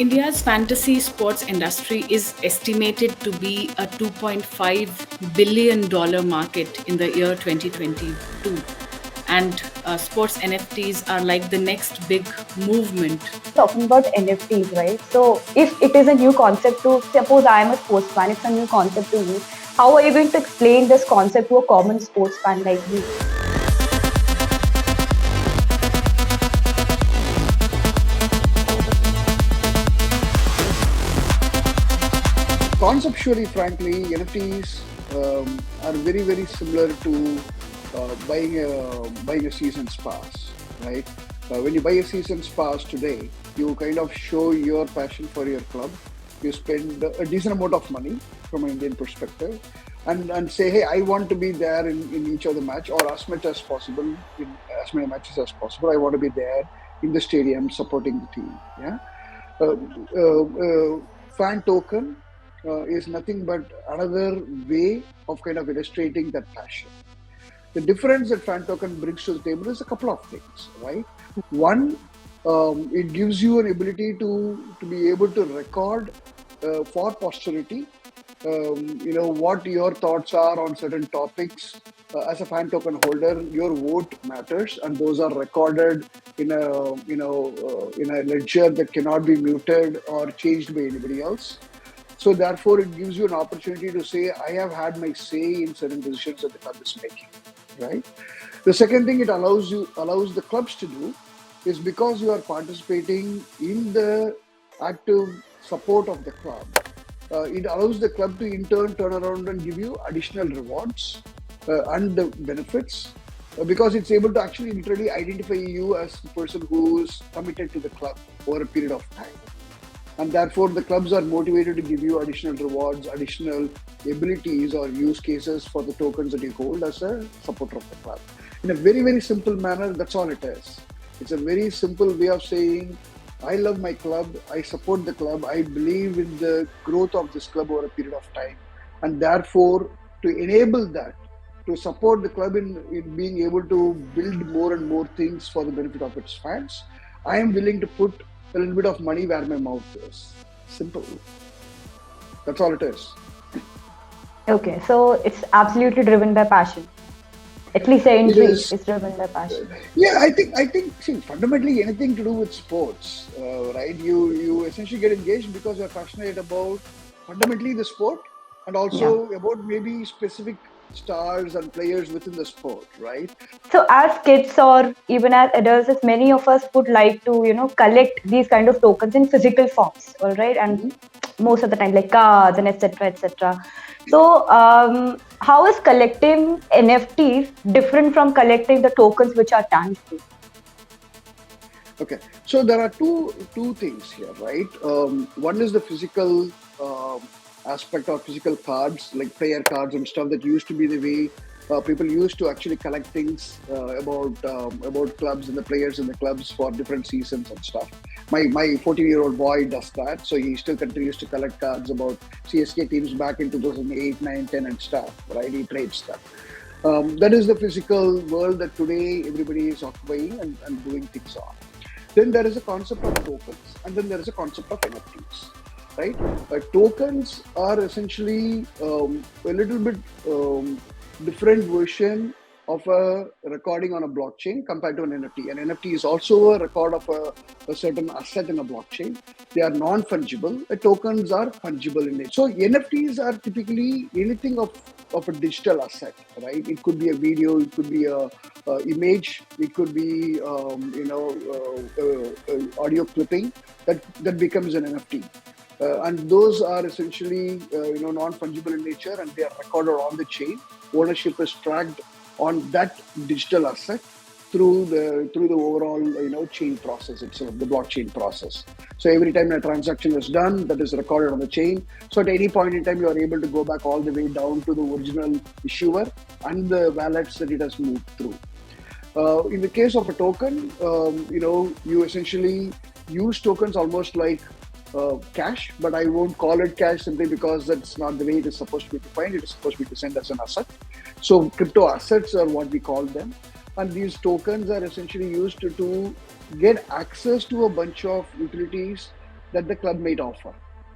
India's fantasy sports industry is estimated to be a $2.5 billion market in the year 2022. And sports NFTs are like the next big movement. Talking about NFTs, right? So if it is a new concept to, suppose I am a sports fan, it's a new concept to you. How are you going to explain this concept to a common sports fan like me? Conceptually, frankly, NFTs are very, very similar to buying a season's pass, right? When you buy a season's pass today, you kind of show your passion for your club. You spend a decent amount of money from an Indian perspective, and say, hey, I want to be there in each of the match or as much as possible in as many matches as possible. I want to be there in the stadium supporting the team. Yeah. uh, Fan token is nothing but another way of kind of illustrating that passion. The difference that fan token brings to the table is a couple of things, right? One, it gives you an ability to be able to record for posterity, what your thoughts are on certain topics. As a fan token holder, your vote matters, and those are recorded in a ledger that cannot be muted or changed by anybody else. So therefore, it gives you an opportunity to say, I have had my say in certain decisions that the club is making, right? The second thing it allows the clubs to do is, because you are participating in the active support of the club, it allows the club to in turn turn around and give you additional rewards and the benefits, because it's able to actually literally identify you as the person who's committed to the club over a period of time. And therefore, the clubs are motivated to give you additional rewards, additional abilities or use cases for the tokens that you hold as a supporter of the club. In a very, very simple manner, that's all it is. It's a very simple way of saying, I love my club, I support the club, I believe in the growth of this club over a period of time. And therefore, to enable that, to support the club in being able to build more and more things for the benefit of its fans, I am willing to put a little bit of money where my mouth is. Simple. That's all it is. Okay, so it's absolutely driven by passion. At least the It entry is. is driven by passion. Yeah, I think. See, fundamentally, anything to do with sports, right? You essentially get engaged because you're passionate about fundamentally the sport, and Yeah. also about maybe specific stars and players within the sport, right? So as kids or even as adults, as many of us would like to, collect these kind of tokens in physical forms, all right? And Mhm. most of the time, like cards and etc. etc. So how is collecting NFTs different from collecting the tokens which are tangible? Okay, so there are two things here, right? One is the physical aspect or physical cards, like player cards and stuff that used to be the way people used to actually collect things about clubs and the players in the clubs for different seasons and stuff. My 14-year-old boy does that, so he still continues to collect cards about CSK teams back in 2008, 9, 10 and stuff, right? He trades that. That is the physical world that today everybody is occupying and doing things on. Then there is a concept of tokens, and then there is a concept of NFTs, right? Tokens are essentially a little bit different version of a recording on a blockchain compared to an NFT. An NFT is also a record of a certain asset in a blockchain. They are non-fungible. Tokens are fungible in nature. So NFTs are typically anything of a digital asset, right? It could be a video, it could be a image, it could be audio clipping that becomes an NFT. And those are essentially non-fungible in nature, and they are recorded on the chain. Ownership is tracked on that digital asset through the overall chain process itself, the blockchain process. So every time a transaction is done, that is recorded on the chain. So at any point in time, you are able to go back all the way down to the original issuer and the wallets that it has moved through. In the case of a token, you essentially use tokens almost like cash, but I won't call it cash simply because that's not the way it is supposed to be defined. It is supposed to be defined as an asset. So crypto assets are what we call them. And these tokens are essentially used to get access to a bunch of utilities that the club might offer,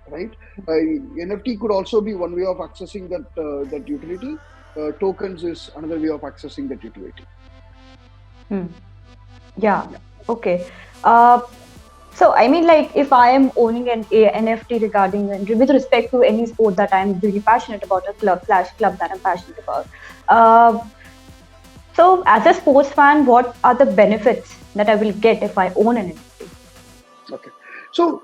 right? NFT could also be one way of accessing that utility. Tokens is another way of accessing that utility. Hmm. Yeah. Okay. Uh, so I mean, like, if I am owning an NFT regarding with respect to any sport that I'm really passionate about, a club that I'm passionate about. Uh, so as a sports fan, what are the benefits that I will get if I own an NFT? Okay. So,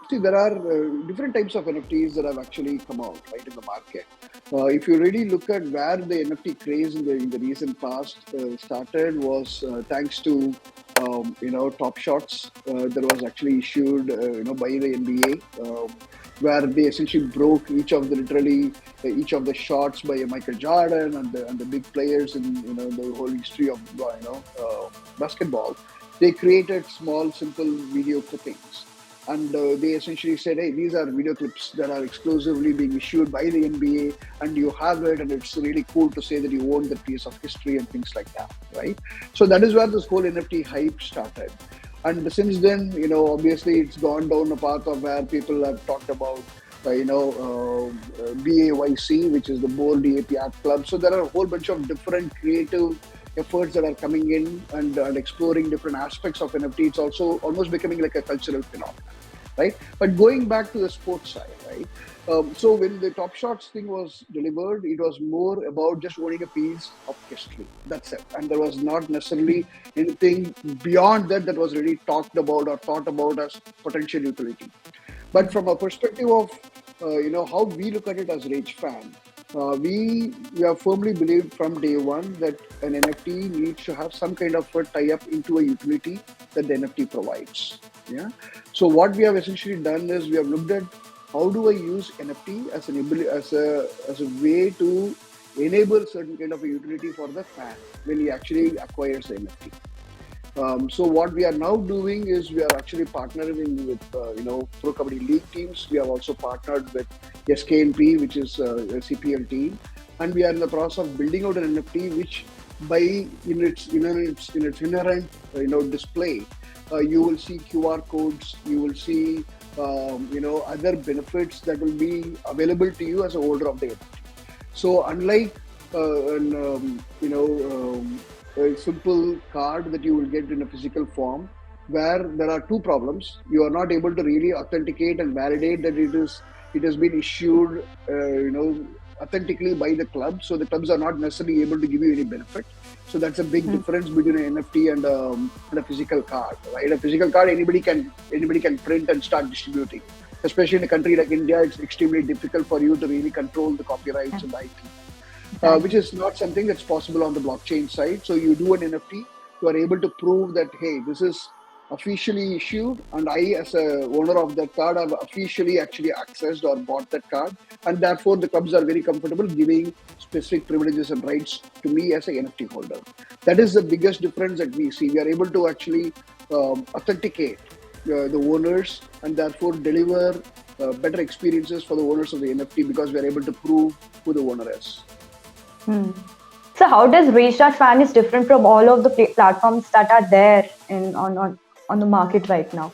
see, there are different types of NFTs that have actually come out, right, in the market. If you really look at where the NFT craze in the recent past started was thanks to, Top Shots that was actually issued, by the NBA, where they essentially broke each of the shots by Michael Jordan and the big players in, the whole history of, basketball. They created small, simple video clippings. And they essentially said, hey, these are video clips that are exclusively being issued by the NBA, and you have it, and it's really cool to say that you own that piece of history and things like that, right? So that is where this whole NFT hype started. And since then, obviously it's gone down a path of where people have talked about, BAYC, which is the Bold API Art Club. So there are a whole bunch of different creative efforts that are coming in and exploring different aspects of NFT. It's also almost becoming like a cultural phenomenon, right? But going back to the sports side, right? So when the Top Shots thing was delivered, it was more about just owning a piece of history. That's it. And there was not necessarily anything beyond that was really talked about or thought about as potential utility. But from a perspective of how we look at it as Rage fan, we have firmly believed from day one that an NFT needs to have some kind of a tie-up into a utility that the NFT provides. Yeah. So what we have essentially done is we have looked at how do I use NFT as an ability as a way to enable certain kind of a utility for the fan when he actually acquires the NFT. So what we are now doing is we are actually partnering with Pro Kabaddi League teams. We have also partnered with SKNP, which is a CPL team, and we are in the process of building out an NFT which, by in its inherent display, you will see QR codes, you will see other benefits that will be available to you as a holder of the NFT. So unlike a simple card that you will get in a physical form, where there are two problems: you are not able to really authenticate and validate that it has been issued, authentically by the club. So the clubs are not necessarily able to give you any benefit. So that's a big difference between an NFT and a physical card, right? A physical card anybody can print and start distributing. Especially in a country like India, it's extremely difficult for you to really control the copyrights and the IP. Which is not something that's possible on the blockchain side. So you do an NFT, you are able to prove that, hey, this is officially issued, and I, as a owner of that card, have officially actually accessed or bought that card, and therefore the clubs are very comfortable giving specific privileges and rights to me as a NFT holder. That is the biggest difference that we see. We are able to actually authenticate the owners and therefore deliver better experiences for the owners of the NFT because we are able to prove who the owner is. So how does RebootFan is different from all of the platforms that are there on the market right now?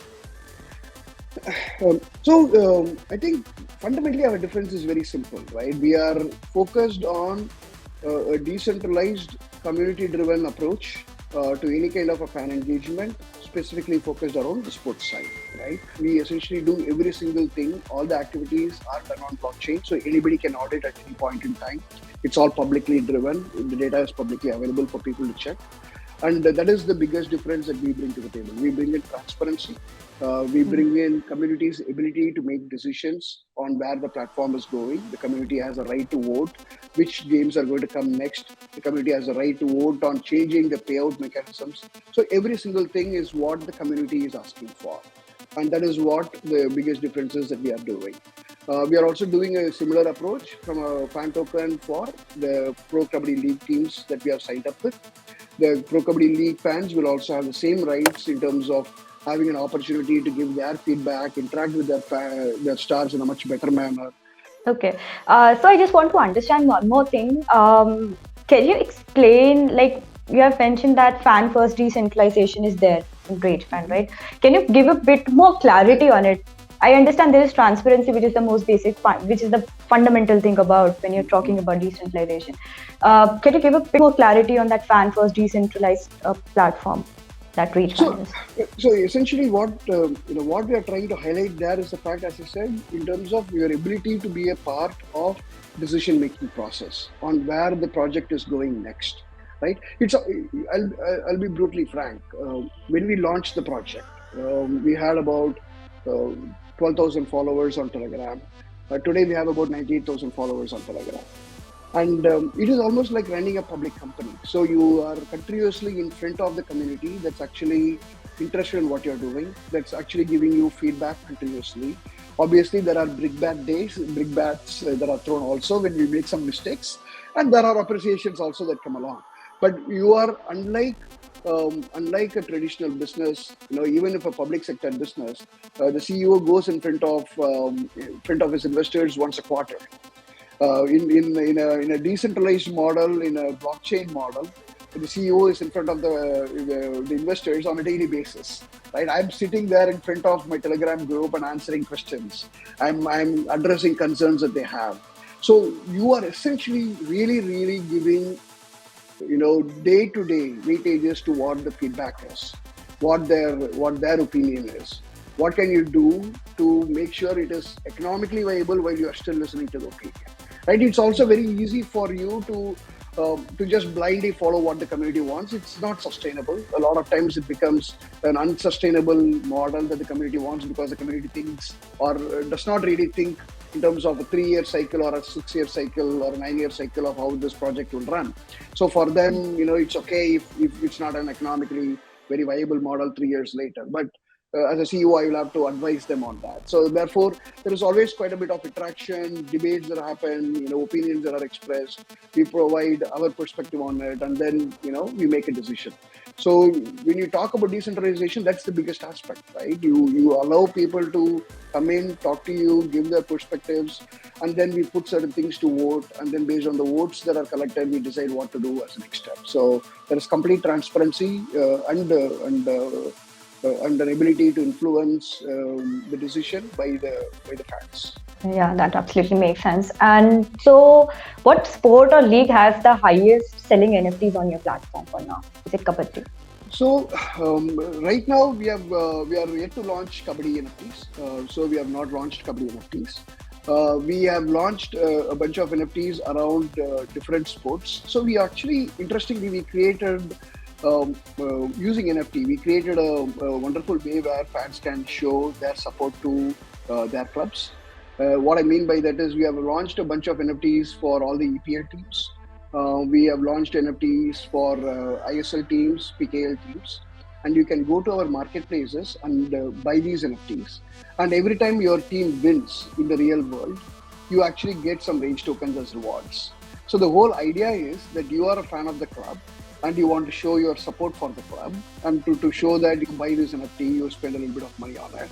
I think fundamentally our difference is very simple, right? We are focused on a decentralized, community-driven approach to any kind of a fan engagement, specifically focused around the sports side, right? We essentially do every single thing. All the activities are done on blockchain, so anybody can audit at any point in time. It's all publicly driven. The data is publicly available for people to check. And that is the biggest difference that we bring to the table. We bring in transparency. We bring in community's ability to make decisions on where the platform is going. The community has a right to vote which games are going to come next. The community has a right to vote on changing the payout mechanisms. So every single thing is what the community is asking for. And that is what the biggest difference is that we are doing. We are also doing a similar approach from a fan token for the Pro Kabaddi League teams that we have signed up with. The Pro Kabaddi League fans will also have the same rights in terms of having an opportunity to give their feedback, interact with their stars in a much better manner. Okay. So I just want to understand one more thing. Can you explain, like you have mentioned that fan first decentralization is there. Great fan, right? Can you give a bit more clarity on it? I understand there is transparency, which is the most basic, which is the fundamental thing about when you're talking about decentralization. Can you give a bit more clarity on that fan first decentralized platform that Reach Fan So, is? so essentially, what we are trying to highlight there is the fact, as I said, in terms of your ability to be a part of decision-making process on where the project is going next, right? I'll be brutally frank. When we launched the project, we had about 12,000 followers on Telegram. Today, we have about 98,000 followers on Telegram. And it is almost like running a public company. So you are continuously in front of the community that's actually interested in what you're doing, that's actually giving you feedback continuously. Obviously, there are big bad days, big bats that are thrown also when we make some mistakes, and there are appreciations also that come along. But you are unlike a traditional business, even if a public sector business, the CEO goes in front of his investors once a quarter. In a decentralized model, in a blockchain model, the CEO is in front of the investors on a daily basis, right? I'm sitting there in front of my Telegram group and answering questions. I'm addressing concerns that they have. So you are essentially really giving, day-to-day weightages to what the feedback is, what their opinion is. What can you do to make sure it is economically viable while you are still listening to the opinion? Right? It's also very easy for you to just blindly follow what the community wants. It's not sustainable. A lot of times it becomes an unsustainable model that the community wants because the community thinks or does not really think in terms of a 3-year cycle or a 6-year cycle or a 9-year cycle of how this project will run. So for them, it's okay if it's not an economically very viable model 3 years later. But as a CEO, I will have to advise them on that. So therefore, there is always quite a bit of interaction, debates that happen, opinions that are expressed. We provide our perspective on it, and then we make a decision. So when you talk about decentralization, that's the biggest aspect, right? You allow people to come in, talk to you, give their perspectives, and then we put certain things to vote, and then based on the votes that are collected, we decide what to do as the next step. So there is complete transparency and an ability to influence the decision by the fans. Yeah, that absolutely makes sense. And so, what sport or league has the highest selling NFTs on your platform for now? Is it Kabaddi? So right now we are yet to launch Kabaddi NFTs. So we have not launched Kabaddi NFTs. We have launched a bunch of NFTs around different sports. So we actually, interestingly, we created using NFT, we created a wonderful way where fans can show their support to their clubs. What I mean by that is we have launched a bunch of NFTs for all the EPL teams. We have launched NFTs for ISL teams, PKL teams, and you can go to our marketplaces and buy these NFTs. And every time your team wins in the real world, you actually get some range tokens as rewards. So the whole idea is that you are a fan of the club and you want to show your support for the club, and to show that you buy this NFT, you spend a little bit of money on it.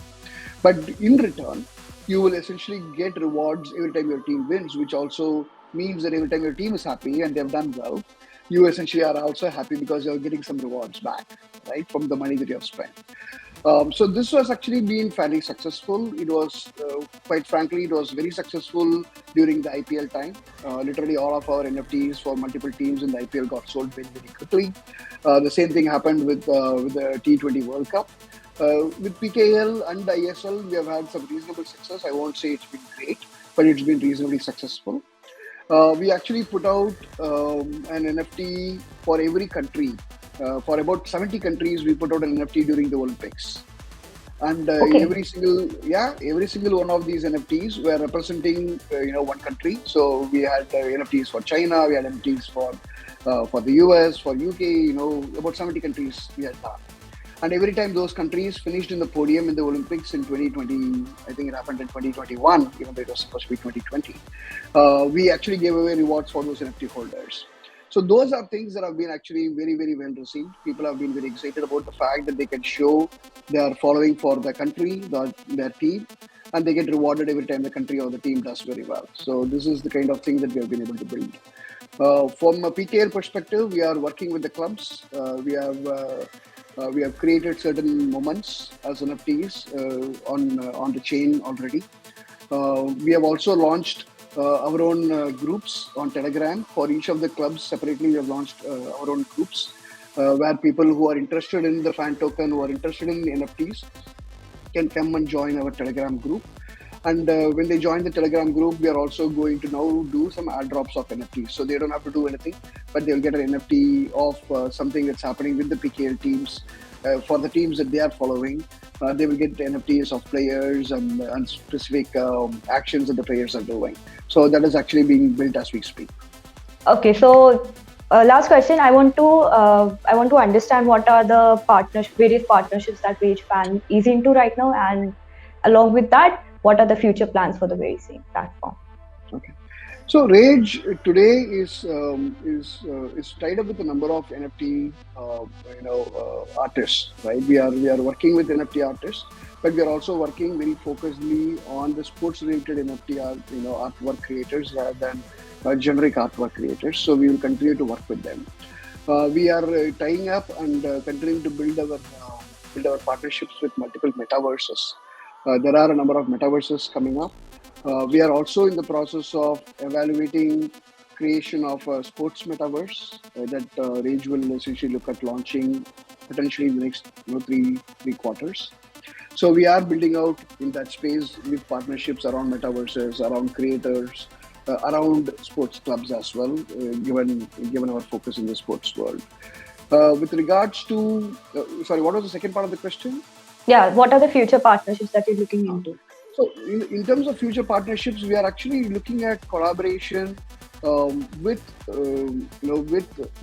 But in return, you will essentially get rewards every time your team wins, which also means that every time your team is happy and they've done well, you essentially are also happy because you're getting some rewards back, right, from the money that you have spent. So this was actually been fairly successful. It was, quite frankly, it was very successful during the IPL time. Literally all of our NFTs for multiple teams in the IPL got sold very, very quickly. The same thing happened with the T20 World Cup. With PKL and ISL, we have had some reasonable success. I won't say it's been great, but it's been reasonably successful. We actually put out an NFT for every country. For about 70 countries, we put out an NFT during the Olympics. And Okay. every single one of these NFTs were representing one country. So we had NFTs for China, we had NFTs for the US, for UK. About 70 countries we had done. And every time those countries finished in the podium in the Olympics in 2020, I think it happened in 2021, even though it was supposed to be 2020, we actually gave away rewards for those NFT holders. So those are things that have been actually very, very well received. People have been very excited about the fact that they can show their following for the country, their team, and they get rewarded every time the country or the team does very well. So this is the kind of thing that we have been able to build. From a PKL perspective, we are working with the clubs. We have We have created certain moments as NFTs on the chain already. We have also launched our own groups on Telegram. For each of the clubs separately, we have launched our own groups where people who are interested in the fan token, who are interested in the NFTs, can come and join our Telegram group. And when they join the Telegram group, we are also going to now do some add drops of NFTs. So they don't have to do anything, but they'll get an NFT of something that's happening with the PKL teams. For the teams that they are following, they will get NFTs of players and specific actions that the players are doing. So that is actually being built as we speak. Okay, so last question. I want to understand what are the various partnerships that RebootFan is into right now, and along with that, what are the future plans for the very same platform? Okay. So Rage today is tied up with a number of NFT artists, right? We are working with NFT artists, but we are also working very focusedly on the sports related NFT artwork creators rather than generic artwork creators. So we will continue to work with them. We are tying up and continuing to build our partnerships with multiple metaverses. There are a number of metaverses coming up. We are also in the process of evaluating creation of a sports metaverse that Rage will essentially look at launching potentially in the next three quarters. So we are building out in that space with partnerships around metaverses, around creators, around sports clubs as well, given our focus in the sports world. With regards to, sorry, what was the second part of the question? Yeah, what are the future partnerships that you're looking into? So in terms of future partnerships, we are actually looking at collaboration with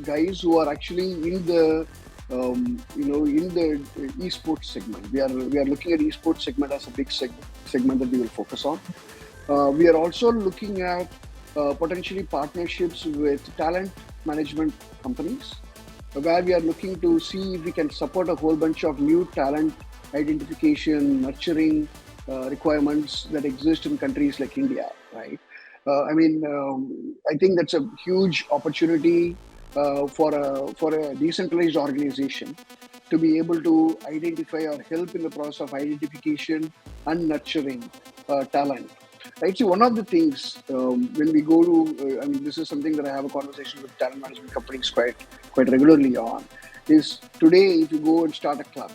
guys who are actually in the esports segment. We are looking at esports segment as a big segment that we will focus on. We are also looking at potentially partnerships with talent management companies, where we are looking to see if we can support a whole bunch of new talent identification, nurturing requirements that exist in countries like India, right? I think that's a huge opportunity for a decentralized organization to be able to identify or help in the process of identification and nurturing talent. Right. So one of the things when we go to, this is something that I have a conversation with talent management companies quite regularly on, is today if you go and start a club,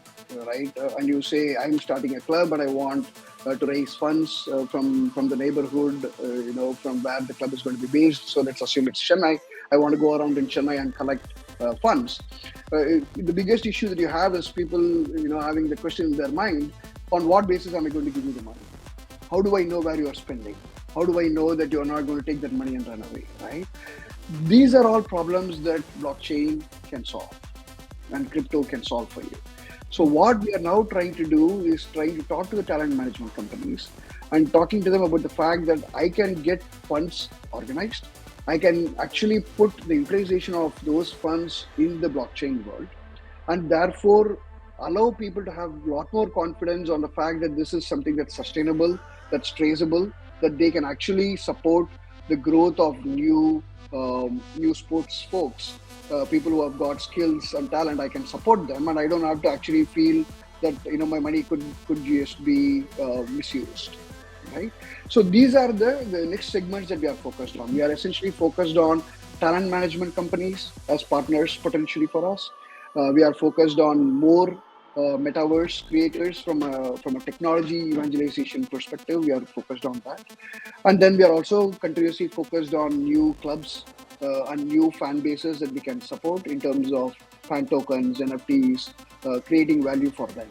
right, and you say I'm starting a club but I want to raise funds from the neighborhood, from where the club is going to be based. So let's assume it's Chennai. I want to go around in Chennai and collect funds. The biggest issue that you have is people, having the question in their mind: on what basis am I going to give you the money? How do I know where you are spending? How do I know that you are not going to take that money and run away, right? These are all problems that blockchain can solve and crypto can solve for you. So what we are now trying to do is trying to talk to the talent management companies and talking to them about the fact that I can get funds organized. I can actually put the utilization of those funds in the blockchain world, and therefore allow people to have a lot more confidence on the fact that this is something that's sustainable, that's traceable, that they can actually support the growth of new sports folks, people who have got skills and talent. I can support them, and I don't have to actually feel that my money could just be misused, right? So these are the next segments that we are focused on. We are essentially focused on talent management companies as partners potentially for us. We are focused on more metaverse creators from a technology evangelization perspective. We are focused on that, and then we are also continuously focused on new clubs and new fan bases that we can support in terms of fan tokens, NFTs, creating value for them.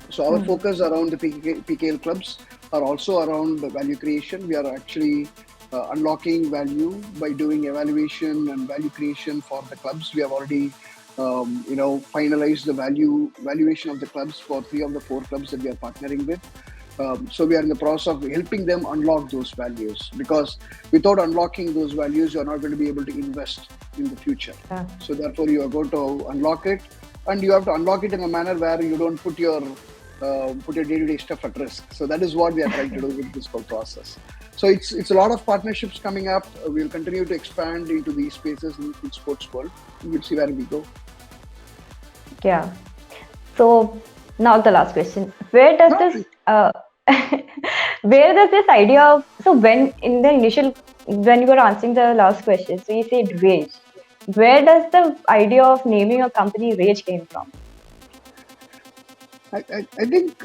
So our focus around the PKL clubs are also around the value creation. We are actually unlocking value by doing evaluation and value creation for the clubs. We have already finalized the valuation of the clubs for 3 of the 4 clubs that we are partnering with. So we are in the process of helping them unlock those values, because without unlocking those values, you are not going to be able to invest in the future. Yeah. So therefore, you are going to unlock it, and you have to unlock it in a manner where you don't put your day-to-day stuff at risk. So that is what we are trying to do with this whole process. So it's a lot of partnerships coming up. We'll continue to expand into these spaces in sports world. We'll see where we go. Yeah. So now the last question: Where does No, this where does this idea of, so when in the initial, when you were answering the last question, so you said rage. Where does the idea of naming a company Rage came from? I think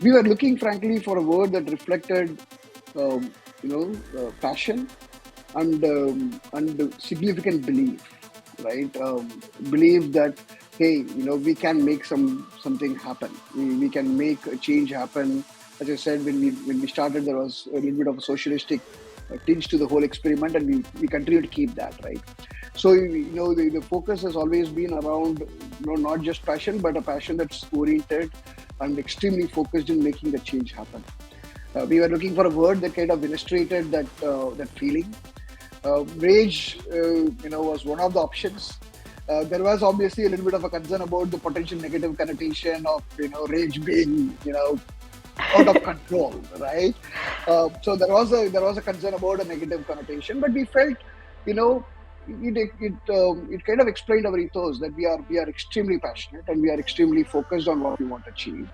we were looking, frankly, for a word that reflected, passion and significant belief, right? Believe that, hey, we can make something happen. We can make a change happen. As I said, when we started, there was a little bit of a socialistic tinge to the whole experiment, and we continue to keep that, right? So the focus has always been around, not just passion, but a passion that's oriented and extremely focused in making the change happen. We were looking for a word that kind of illustrated that feeling. Rage, was one of the options. There was obviously a little bit of a concern about the potential negative connotation of, rage being, out of control, right? So there was a concern about a negative connotation, but we felt, you know, it kind of explained our ethos that we are extremely passionate and we are extremely focused on what we want to achieve.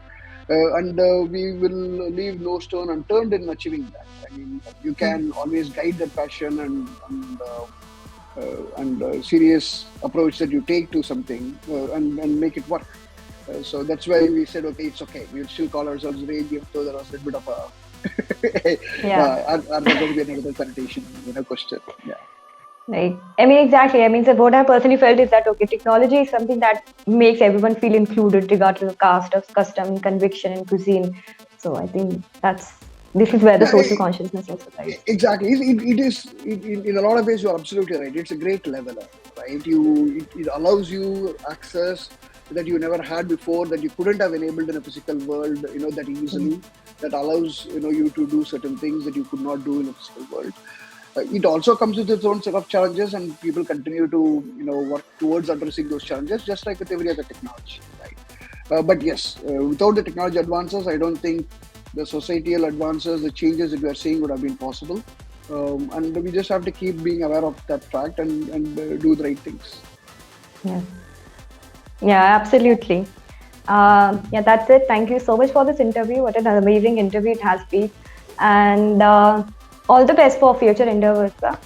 And we will leave no stone unturned in achieving that. I mean, you can always guide that passion and serious approach that you take to something and make it work. So that's why we said, okay, it's okay. We'll still call ourselves Rage, even though there was a little bit of a Yeah. are there going to be another connotation, question? Yeah. Right. I mean, exactly. I mean, so what I personally felt is that, okay, technology is something that makes everyone feel included, regardless of caste, of custom, conviction, and cuisine. So I think this is where the Yeah, social consciousness also lies. exactly. It is in a lot of ways. You're absolutely right. It's a great leveler, right? It allows you access that you never had before, that you couldn't have enabled in a physical world, that Mm. easily. That allows you to do certain things that you could not do in a physical world. It also comes with its own set of challenges, and people continue to work towards addressing those challenges, just like with every other technology, right? But yes, without the technology advances, I don't think the societal advances, the changes that we are seeing would have been possible. And we just have to keep being aware of that fact and do the right things. Yeah. Yeah, absolutely. Yeah, that's it. Thank you so much for this interview. What an amazing interview it has been. And all the best for future endeavors, sir.